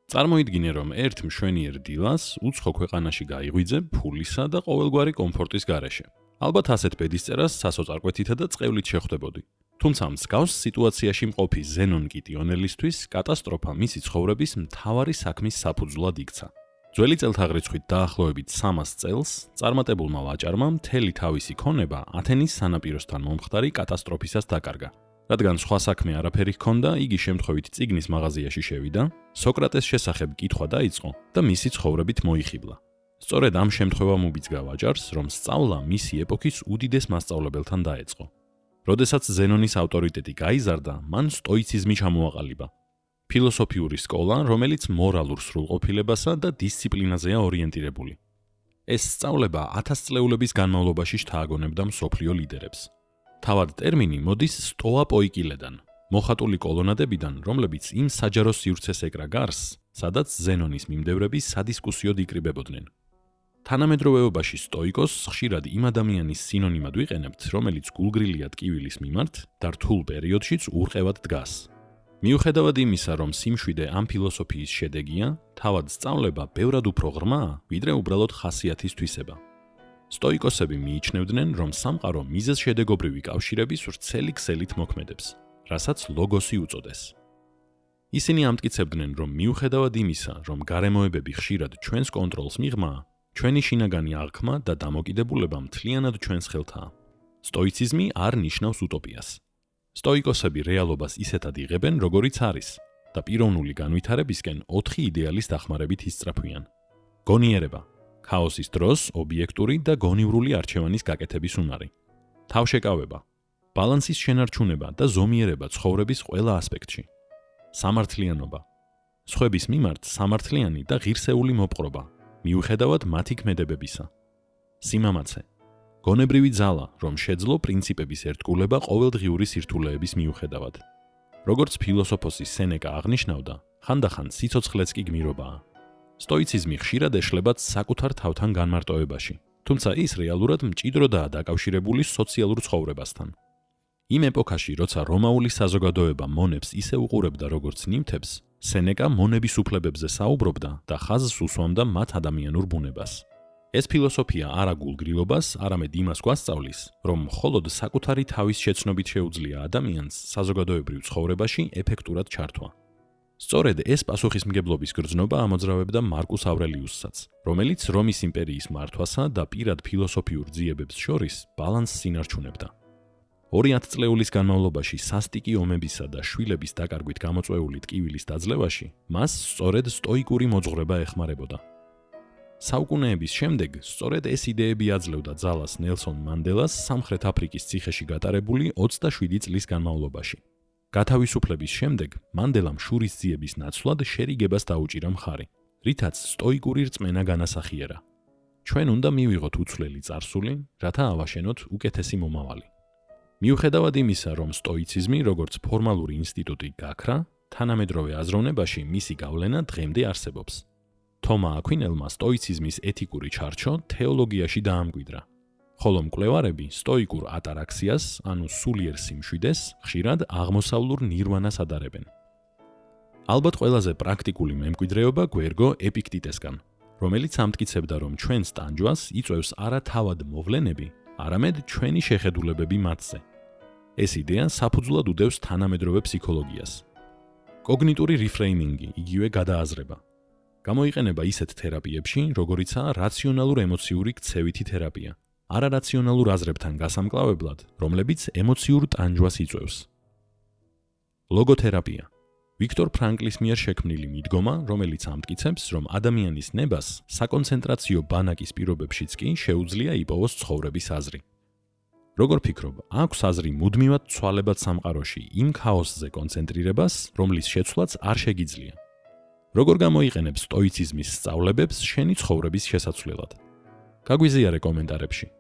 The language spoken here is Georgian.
წარმოიდგინე, რომ ერთ მშვენიერ დილას უცხო ქვეყანაში გაიღვიძე ფულისა და ყოველგვარი კომფორტის გარეშე. ალბათ ასეთ ბედისწერას სასოწარკვეთითა და წყევლით შეხვდებოდი. თუმცა მსგავს სიტუაციაში მყოფი ზენონ კიტიონელისთვის კატასტროფა მისი ცხოვრების მთავარი საქმის საფუძვლად იქცა. ძველი წელთაღრიცხვით დაახლოებით 300 წელს წარმატებულმა ვაჭარმა მთელი თავისი ქონება ათენის სანაპიროსთან მომხდარი კატასტროფისას დაკარგა. რადგან სხვა საქმე არაფერი ჰქონდა, იგი შემთხვევით წიგნის მაღაზიაში შევიდა, სოკრატეს შესახებ კითხვა დაიწყო და მისი ცხოვრებით მოიხიბლა. სწორედ ამ შემთხვევამ უბიძგა ვაჭარს, რომ სწავლა მისი ეპოქის უდიდეს მასწავლებელთან დაეწყო. როდესაც ზენონის ავტორიტეტი გაიზარდა, მან სტოიციზმი ჩამოაყალიბა. ფილოსოფიური სკოლა, რომელიც მორალურ სრულყოფილებასა და დისციპლინაზეა ორიენტირებული. ეს სწავლება 1000 წლეულების განმავლობაში შთააგონებდა მსოფლიო ლიდერებს. თავად ტერმინი მოდის სტოაპოიკილედან, მოხატული კოლონადებიდან, რომლებიც იმ საჯარო სივრცეს ეკრა გარს, სადაც ზენონის მიმდევრები სადისკუსიოდ იკრიბებოდნენ. თანამედროვეობაში სტოიკოს ხშირად იმ ადამიანის სინონიმად ვიყენებთ, რომელიც გულგრილია ტკივილის მიმართ და რთულ პერიოდშიც ურყევად დგას. მიუხედავად იმისა, რომ სიმშვიდე ამ ფილოსოფიის შედეგია, თავად სწავლება ბევრად უფრო ღრმაა, ვიდრე უბრალოდ ხასიათის თვისება. სტოიკოსები მიიჩნევდნენ, რომ სამყარო მიზეზ-შედეგობრივი კავშირების ვრცელი ქსელით მოქმედებს, რასაც ლოგოსი უწოდეს. ისინი ამტკიცებდნენ, რომ მიუხედავად იმისა, რომ გარემოებები ხშირად ჩვენს კონტროლს მიღმაა, ჩვენი შინაგანი აღქმა და დამოკიდებულება მთლიანად ჩვენს ხელთაა. სტოიციზმი არ ნიშნავს უტოპიას. სტოიკოსები რეალობას ისეთად იღებენ, როგორიც არის და პიროვნული განვითარებისკენ 4 იდეალის დახმარებით ისწრაფვიან. გონიერება, ქაოსის დროს ობიექტური და გონივრული არჩევანის გაკეთების უნარი. თავშეკავება, ბალანსის შენარჩუნება და ზომიერება ცხოვრების ყველა ასპექტში. სამართლიანობა, სხვების მიმართ სამართლიანი და ღირსეული მოპყრობა, მიუხედავად მათი ქმედებებისა. სიმამაცე, გონებრივი ძალა, რომ შეძლო პრინციპების ერთგულება ყოველდღიური სირთულეების მიუხედავად. როგორც ფილოსოფოსი სენეკა აღნიშნავდა, ხანდახან სიცოცხლეც კი გმირობაა. სტოიციზმი ხშირად ეშლებათ საკუთარ თავთან განმარტოებაში, თუმცა ის რეალურად მჭიდროდაა დაკავშირებული სოციალურ ცხოვრებასთან. იმ ეპოქაში, როცა რომაული საზოგადოება მონებს ისე უყურებდა როგორც ნივთებს, სენეკა მონების უფლებებზე საუბრობდა და ხაზს უსვამდა მათ ადამიანურ ბუნებას. ეს ფილოსოფია არა გულგრილობას, არამედ იმას გვასწავლის, რომ მხოლოდ საკუთარი თავის შეცნობით შეუძლია ადამიანს საზოგადოებრივ ცხოვრებაში ეფექტურად ჩართვა. სწორედ ეს პასუხისმგებლობის გრძნობა ამოძრავებდა მარკუს ავრელიუსსაც, რომელიც რომის იმპერიის მართვასა და პირად ფილოსოფიურ ძიებებს შორის ბალანსს ინარჩუნებდა. 200 წლეულის განმავლობაში სასტიკი ომებისა და შვილების დაკარგვით გამოწვეული ტკივილის დაძლევაში მას სწორედ სტოიკური მოძღვრება ეხმარებოდა. საუკუნეების შემდეგ სწორედ ეს იდეები აძლევდა ძალას ნელსონ მანდელას სამხრეთ აფრიკის ციხეში გატარებული 27 წლის განმავლობაში. გათავისუფლების შემდეგ მანდელამ შურისძიების ნაცვლად შერიგებას დაუჭირა მხარი, რითაც სტოიკური რწმენა განასახიერა. ჩვენ უნდა მივიღოთ უცვლელი წარსული, რათა ავაშენოთ უკეთესი მომავალი. მიუხედავად იმისა, რომ სტოიციზმი როგორც ფორმალური ინსტიტუტი გაქრა, თანამედროვე აზროვნებაში მისი გავლენა დღემდე არსებობს. თომა აქვინელმა სტოიციზმის ეთიკური ჩარჩო თეოლოგიაში დაამკვიდრა, ხოლო მკვლევარები სტოიკურ ატარაქსიას, ანუ სულიერ სიმშვიდეს, ხშირად აღმოსავლურ ნირვანას ადარებენ. ალბათ ყველაზე პრაქტიკული მემკვიდრეობა გვერგო ეპიქტიტესგან, რომელიც ამტკიცებდა, რომ ჩვენს ტანჯვას იწვევს არა თავად მოვლენები, არამედ ჩვენი შეხედულებები მათზე. ეს იდეა საფუძვლად უდევს თანამედროვე ფსიქოლოგიას. კოგნიტური რიფრეიმინგი, იგივე გადააზრება. გამოიყენება ისეთ თერაპიებში, როგორიცაა რაციონალურ-ემოციური ქცევითი თერაპია, არარაციონალურ აზრებთან გასამკლავებლად, რომლებიც ემოციურ ტანჯვას იწვევს. ლოგოთერაპია. ვიქტორ ფრანკლის მიერ შექმნილი მიდგომა, რომელიც ამტკიცებს, რომ ადამიანის ნებას საკონცენტრაციო ბანაკის პირობებშიც კი შეუძლია იპოვოს ცხოვრების აზრი. როგორ ფიქრობ, აქვს აზრი მუდმივად ცვალებად სამყაროში იმ ქაოსზე კონცენტრირებას, რომლის შეცვლაც არ შეგიძლია. როგორ გამოიყენებ სტოიციზმის სწავლებებს შენი ცხოვრების შესაცვლელად? გაგვიზიარე კომენტარებში.